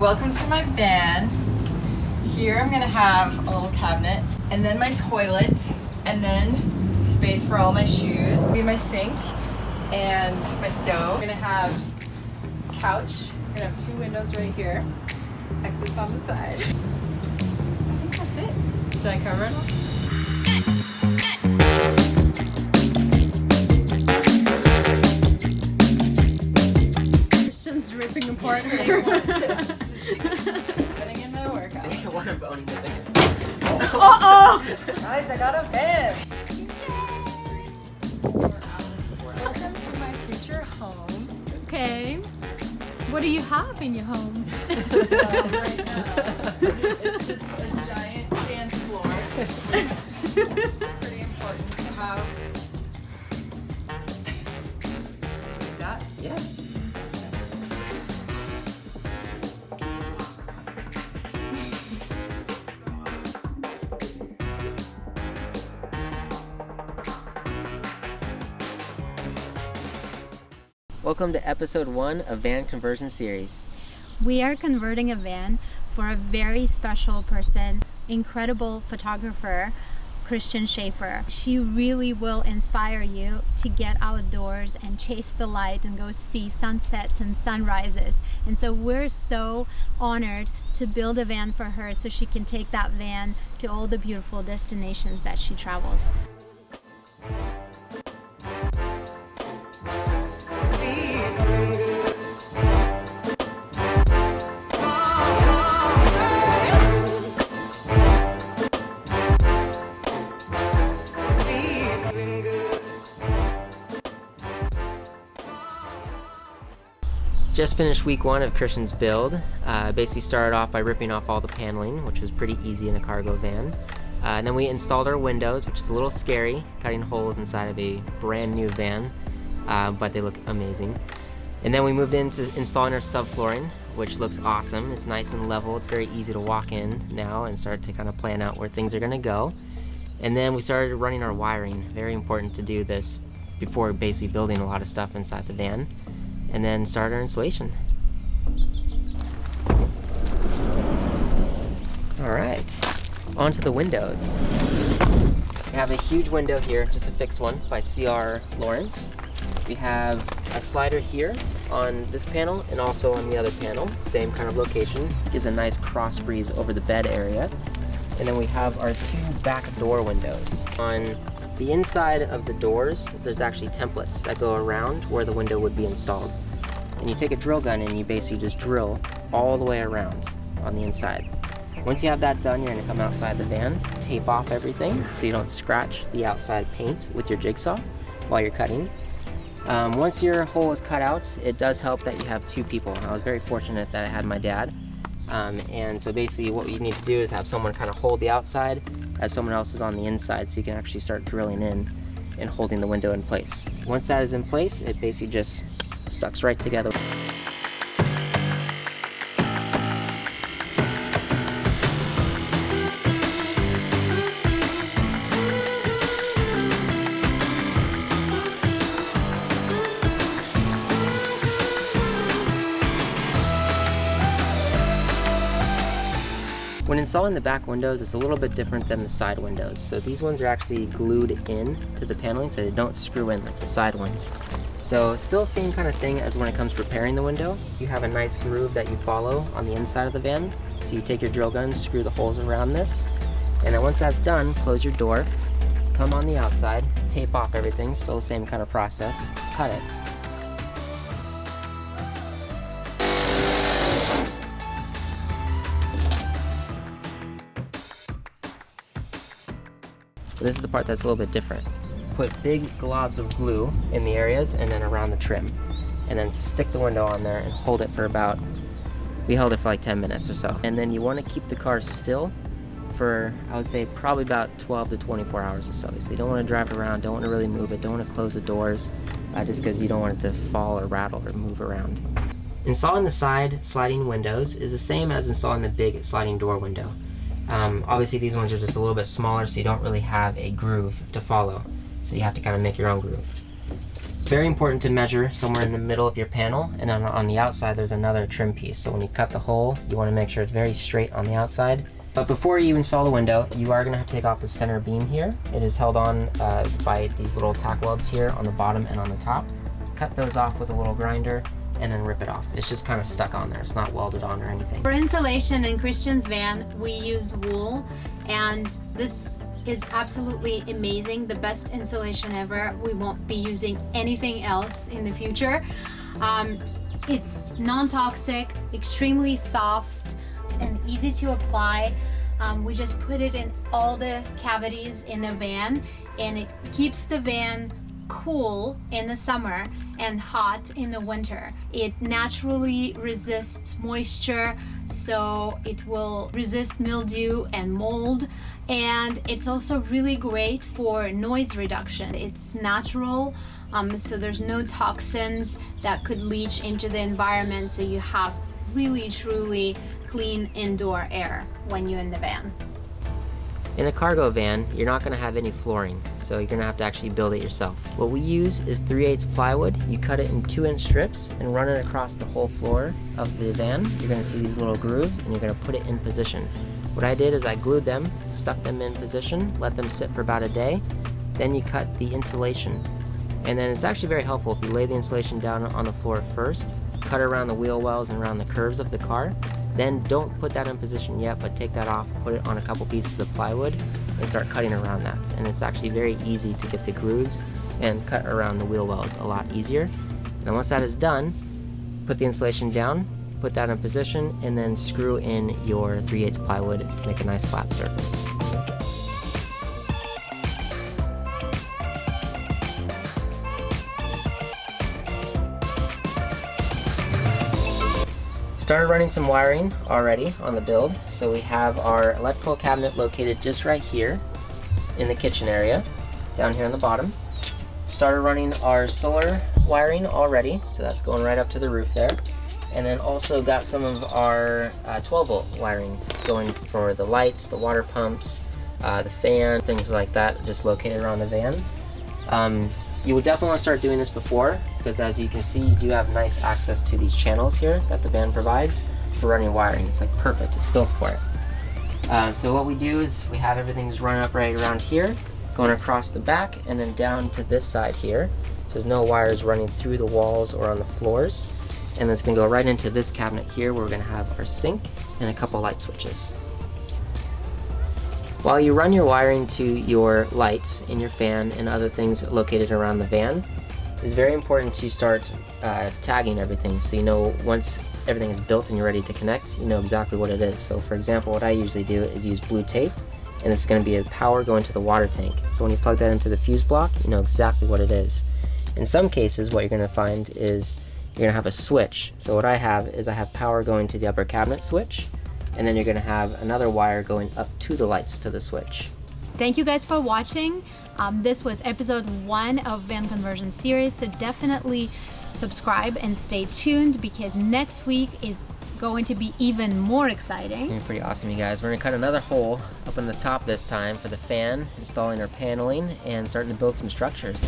Welcome to my van. Here I'm gonna have a little cabinet, and then my toilet, and then space for all my shoes. Be my sink and my stove. We're gonna have a couch. We're gonna have 2 windows right here. Exits on the side. I think that's it. Did I cover it all? Christian's ripping apart her. Getting in my workout. They didn't want to bone the van. Uh-oh! Guys, I got a van! Welcome to my future home. Okay. What do you have in your home? Right now, it's just a giant dance floor. It's pretty important to have. That? Yeah. Welcome to episode 1 of Van Conversion Series. We are converting a van for a very special person, incredible photographer, Christian Schaffer. She really will inspire you to get outdoors and chase the light and go see sunsets and sunrises. And so we're so honored to build a van for her so she can take that van to all the beautiful destinations that she travels. Just finished week 1 of Christian's build. Basically started off by ripping off all the paneling, which was pretty easy in a cargo van. And then we installed our windows, which is a little scary, cutting holes inside of a brand new van, but they look amazing. And then we moved into installing our subflooring, which looks awesome. It's nice and level. It's very easy to walk in now and start to kind of plan out where things are gonna go. And then we started running our wiring. Very important to do this before basically building a lot of stuff inside the van. And then start our installation. Alright, on to the windows. We have a huge window here, just a fixed one by C.R. Lawrence. We have a slider here on this panel and also on the other panel, same kind of location. Gives a nice cross breeze over the bed area. And then we have our 2 back door windows. On the inside of the doors, there's actually templates that go around where the window would be installed. And you take a drill gun and you basically just drill all the way around on the inside. Once you have that done, you're gonna come outside the van, tape off everything so you don't scratch the outside paint with your jigsaw while you're cutting. Once your hole is cut out, it does help that you have 2 people. I was very fortunate that I had my dad. And so basically what you need to do is have someone kind of hold the outside as someone else is on the inside so you can actually start drilling in and holding the window in place. Once that is in place, it basically just stucks right together. When installing the back windows, it's a little bit different than the side windows. So these ones are actually glued in to the paneling so they don't screw in like the side ones. So still same kind of thing as when it comes to repairing the window. You have a nice groove that you follow on the inside of the van. So you take your drill gun, screw the holes around this, and then once that's done, close your door, come on the outside, tape off everything, still the same kind of process, cut it. This is the part that's a little bit different. Put big globs of glue in the areas and then around the trim. And then stick the window on there and hold it for about, we held it for like 10 minutes or so. And then you want to keep the car still for, I would say, probably about 12 to 24 hours or so. So you don't want to drive it around, don't want to really move it, don't want to close the doors, just because you don't want it to fall or rattle or move around. Installing the side sliding windows is the same as installing the big sliding door window. Obviously these ones are just a little bit smaller, so you don't really have a groove to follow. So you have to kind of make your own groove. It's very important to measure somewhere in the middle of your panel, and on the outside there's another trim piece. So when you cut the hole, you want to make sure it's very straight on the outside. But before you install the window, you are going to have to take off the center beam here. It is held on by these little tack welds here on the bottom and on the top. Cut those off with a little grinder and then rip it off. It's just kind of stuck on there. It's not welded on or anything. For insulation in Christian's van, we used wool, and this is absolutely amazing. The best insulation ever. We won't be using anything else in the future. It's non-toxic, extremely soft, and easy to apply. We just put it in all the cavities in the van, and it keeps the van cool in the summer and hot in the winter. It naturally resists moisture, so it will resist mildew and mold, and it's also really great for noise reduction. It's natural, so there's no toxins that could leach into the environment, so you have really truly clean indoor air when you're in the van. In a cargo van, you're not going to have any flooring, so you're going to have to actually build it yourself. What we use is 3/8 plywood. You cut it in 2-inch strips and run it across the whole floor of the van. You're going to see these little grooves, and you're going to put it in position. What I did is I glued them, stuck them in position, let them sit for about a day. Then you cut the insulation. And then it's actually very helpful if you lay the insulation down on the floor first, cut around the wheel wells and around the curves of the car. Then don't put that in position yet, but take that off, put it on a couple pieces of plywood, and start cutting around that. And it's actually very easy to get the grooves and cut around the wheel wells a lot easier. And once that is done, put the insulation down, put that in position, and then screw in your 3/8 plywood to make a nice flat surface. Started running some wiring already on the build. So we have our electrical cabinet located just right here in the kitchen area, down here on the bottom. Started running our solar wiring already, so that's going right up to the roof there. And then also got some of our 12-volt wiring going for the lights, the water pumps, the fan, things like that, just located around the van. You would definitely want to start doing this before, because as you can see, you do have nice access to these channels here that the van provides for running wiring. It's like perfect, it's built for it. So what we do is we have everything just running up right around here, going across the back, and then down to this side here. So there's no wires running through the walls or on the floors. And it's going to go right into this cabinet here, where we're going to have our sink and a couple light switches. While you run your wiring to your lights in your fan and other things located around the van, it's very important to start tagging everything, so you know once everything is built and you're ready to connect, you know exactly what it is. So for example, what I usually do is use blue tape, and it's going to be a power going to the water tank. So when you plug that into the fuse block, you know exactly what it is. In some cases, what you're going to find is you're going to have a switch. So what I have is I have power going to the upper cabinet switch, and then you're going to have another wire going up to the lights to the switch. Thank you guys for watching. This was episode 1 of Van Conversion series, so definitely subscribe and stay tuned, because next week is going to be even more exciting. It's going to be pretty awesome, you guys. We're going to cut another hole up in the top this time for the fan, installing our paneling, and starting to build some structures.